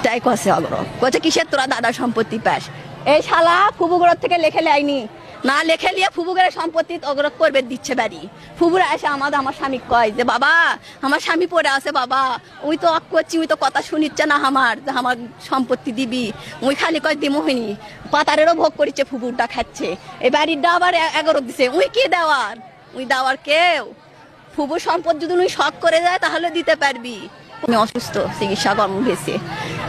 তাই কছে অগ্র কছে কিসের তোরা দাদা সম্পত্তি পাস এই শালা ফুবুগড় থেকে লেখে লাইনি না লেখে নিয়ে ফুবুগের সম্পত্তি অগ্রত করবে দিচ্ছে বাড়ি ফুবুরা এসে আমার স্বামী কয় যে বাবা আমার স্বামী পড়ে আছে বাবা ওই তো অক করছি ওই তো কথা শুনিচ্ছে না আমার যে আমার সম্পত্তি দিবি ওই খালি কয় দিমোহিনী পাতারেরও ভোগ করিচ্ছে ফুবুরটা খাচ্ছে এই বাড়িরটা আবার 11 দিছে ওই কি দেওয়ার ওই দেওয়ার কেউ ফুবুর সম্পদ যদি উনি শখ করে যায় তাহলে দিতে পারবি আমি অসুস্থ চিকিৎসা কর্ম হয়েছে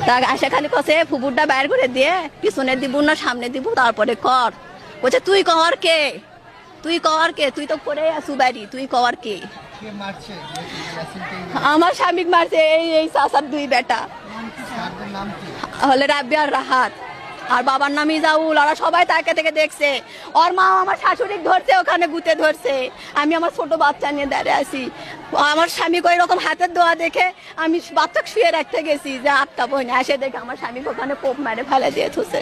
তা আসে খালি কছে ফুবুরটা বাইর করে দিয়ে পিছনে দিব না সামনে দিব তারপরে কর বলছে তুই কর কে তুই তো করে আসু বাড়ি তুই কর কে আমার স্বামী মারছে এই চাচার 2 বেটা হলে রাব্বি আর রাহাত আর বাবার নাম ইজাউল ওরা সবাই তাকে থেকে দেখছে ওর মা আমার শাশুড়ি ধরছে ওখানে গুতে ধরছে আমি আমার ছোট বাচ্চা নিয়ে দাঁড়িয়ে আছি আমার স্বামী কই রকম হাতের দোয়া দেখে আমি বাচ্চাকে শুয়ে রাখতে গেছি যে আটটা বোন আসে দেখে আমার স্বামীকে ওখানে কোপ মেরে ফেলে দিয়ে থুছে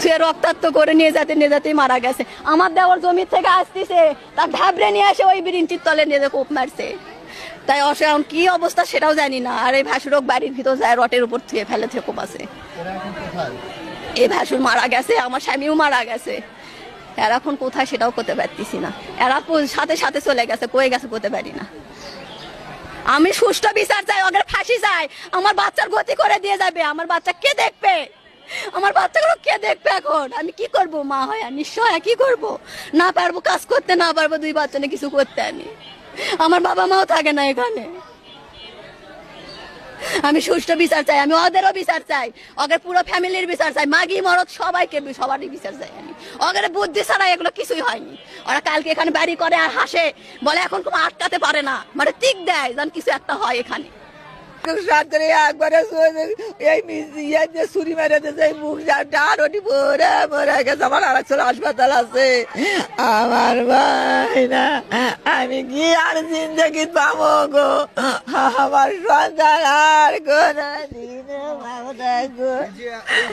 সে রক্তাক্ত করে নিয়ে যেতেই মারা গেছে আমার দেওয়ার জমি থেকে আসতেছে তার ঢাবড়ে নিয়ে আসে ওই ব্রিঞ্চির তলে নিয়ে কোপ মারছে তাই অসহায় কি অবস্থা সেটাও জানি না আর এই ভাসুরক বাড়ির ভিতর যায় রটের উপর থুয়ে ফেলে থেকে কোপ আছে এই ভাসুর মারা গেছে আমার স্বামীও মারা গেছে এরা এখন কোথায় সেটাও করতে পারতেছি না এরা সাথে সাথে চলে গেছে কয়ে গেছে করতে পারি না আমি সুষ্ঠু বিচার চাই ওদের ফাঁসি চাই আমার বাচ্চার গতি করে দিয়ে যাবে আমার বাচ্চা কে দেখবে আমার বাচ্চাগুলো কে দেখবে এখন আমি কি করব মা হয় নিশ্চয় কি করব না পারবো কাজ করতে না পারবো 2 বাচ্চা নিয়ে কিছু করতে আমি আমার বাবা মাও থাকে না এখানে আমি সুষ্ঠু বিচার চাই আমি ওদেরও বিচার চাই ওদের পুরো ফ্যামিলির বিচার চাই মাগি মরদ সবাইকে সবারই বিচার চাই আমি ওদের বুদ্ধি ছাড়া এগুলো কিছুই হয়নি ওরা কালকে এখানে বাড়ি করে আর হাসে বলে এখন কোনো আটকাতে পারে না মানে টিক দেয় যেন কিছু একটা হয় এখানে একবারে ছুরি মেরে মুখ ডাড়ি ভরে মরে গেছে আমার আরেকজন হাসপাতাল আছে আমার ভাই না আমি কি আর জিন্দগি পাবো গো আমার সন্তান আর কোন দিন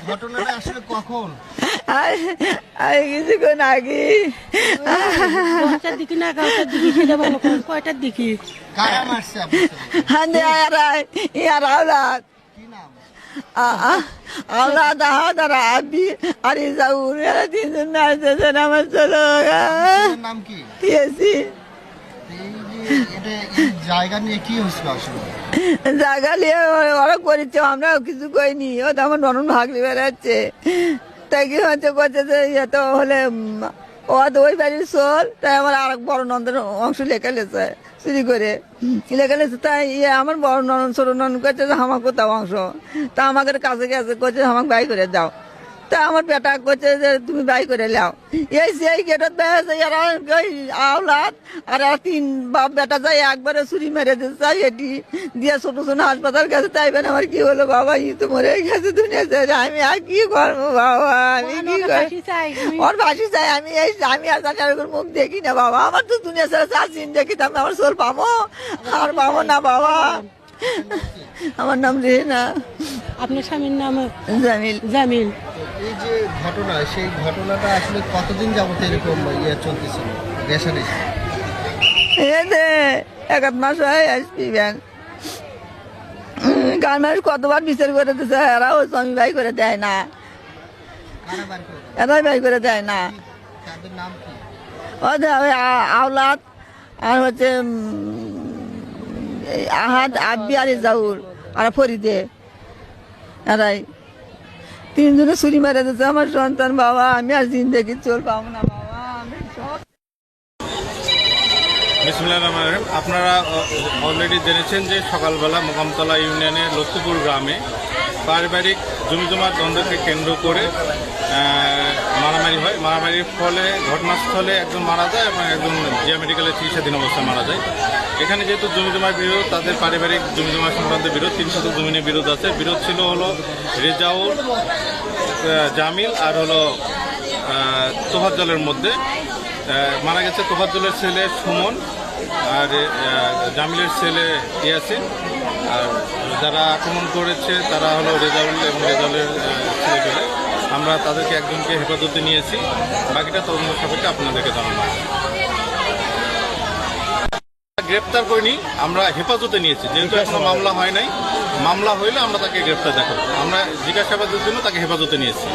ঘটনাটা আসলে কখন আমি কিছুক্ষণ আগে দিকে না কয়টার দিকে কারা মারছে আওলাদ আবি আর ইজাউল এরা 3 জন মারতেছে আমার চলো নাম কি জায়গা নিয়ে কি হয়েছিল আসলে জায়গা নিয়ে ওরা করেছে আমরা কিছু কইনি ও তো আমার ননন ভাগলি বেড়াচ্ছে তাই কি হচ্ছে করছে যে এত হলে ও তো ওই বাড়ির চোর তাই আমার আর বড় নন্দের অংশ লেখা লেছে চুরি করে লেখা লেছে তাই আমার বড় ননন ছোট ননন করছে যে আমার কোথাও অংশ তা আমাদের কাছে গেছে করছে আমাকে বাই করে দাও তা আমার বেটা করছে যে তুমি বাই করে লাও এই সেই গেটত এরা আওলাদ আর 3 বাপ বেটা যায় একবারে চুরি মেরে দিতে চাই এটি দিয়ে ছোট ছোট হাসপাতাল গেছে তাইবেন আমার কি হলো বাবা ই তো মরে গেছে দুনিয়া ছেড়ে আমি আর কি করবো বাবা আমি কি ওর ফাঁসি চাই আমি আর জানি আর মুখ দেখি না বাবা আমার তো দুনিয়া ছেড়ে 4 দিন দেখি আমি আমার সোল পাবো আর পাবো না বাবা আমার নাম রেনা আপনার স্বামীর নাম জামিল এই যে ঘটনা সেই ঘটনাটা আসলে কতদিন যাবত এরকম চলতেছিল রেশারেশি এতে 1 মাস হয় আসবি ব্যাংক গান মানুষ কতবার বিচার করে দিচ্ছে এরাও স্বামী বাই করে দেয় না এরাই বাই করে দেয় না তাদের নাম কি ওদের আওলাদ আর হচ্ছে আহাদ আব্বি আর ইজাউল আর ফরিদে এরাই 3 জনে ছুরি মেরে দিচ্ছে আমার সন্তান বাবা আমি আর জিন্দগি চল পাবো না বাবা আমি সব বিসমিল্লাহির রহমানির রহিম। আপনারা অলরেডি জেনেছেন যে সকালবেলা মোকামতলা ইউনিয়নের লক্ষ্মীপুর গ্রামে পারিবারিক জমিজমার দ্বন্দ্বকে কেন্দ্র করে মারামারি হয়। মারামারির ফলে ঘটনাস্থলে একজন মারা যায় এবং একজন জিয়া মেডিকেলে চিকিৎসাধীন অবস্থায় মারা যায়। এখানে যেহেতু জমিজমার বিরোধ, তাদের পারিবারিক জমিজমা সংক্রান্ত বিরোধ, 3 শতক জমিনের বিরোধ আছে। বিরোধ ছিল হলো রেজাউল, জামিল আর হলো তোফাজ্জলের মধ্যে। মারা গেছে তোফাজ্জলের ছেলে সুমন আর জামিলের ছেলে ইয়াসিন। আর যারা আক্রমণ করেছে তারা হলো রেজাউল এবং রেজাউলের ছেলে পেলে। আমরা তাদেরকে একজনকে হেফাজতে নিয়েছি, বাকিটা তদন্ত সাপেক্ষে আপনাদেরকে জানানো হবে। গ্রেপ্তার করিনি, আমরা হেফাজতে নিয়েছি, যেহেতু এখনো মামলা হয় নাই। মামলা হইলে আমরা তাকে গ্রেপ্তার দেখাবো। আমরা জিজ্ঞাসাবাদের জন্য তাকে হেফাজতে নিয়েছি।